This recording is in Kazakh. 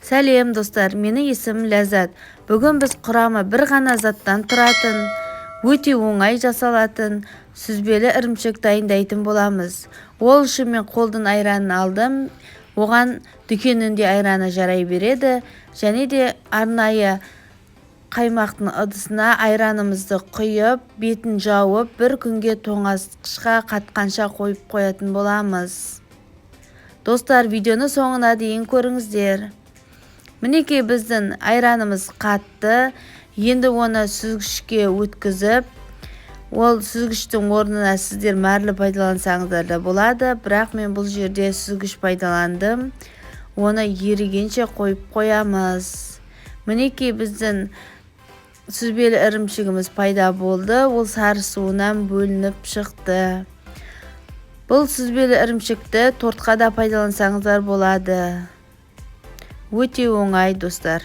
Сәлем достар, менің есімім Ләззат. Бүгін біз құрамы бір ғана заттан тұратын, өте оңай жасалатын сүзбелі ірімшік дайындайтын боламыз. Ол үшін мен қолдың айранын алдым. Оған дүкенінде айраны жарай береді. Және де арнайы қаймақтың ыдысына айранымызды құйып, бетін жауып, бір күнге тоңазытқышқа қатқанша қойып қоятын боламыз. Достар, видеоны соңына дейін көріңіздер. Мінекей біздің айранымыз қатты. Енді оны сүзгішке өткізіп, ол сүзгіштің орнына сіздер мәрлі пайдалансаңыздар да болады. Бірақ мен бұл жерде сүзгіш пайдаландым. Оны ерігенше қойып қоямыз. Мінекей біздің сүзбелі ірімшігіміз пайда болды. Ол сары суынан бөлініп шықты. Бұл сүзбелі ірімшікті тортқа да пайдалансаңыздар болады. Өте оңай достар.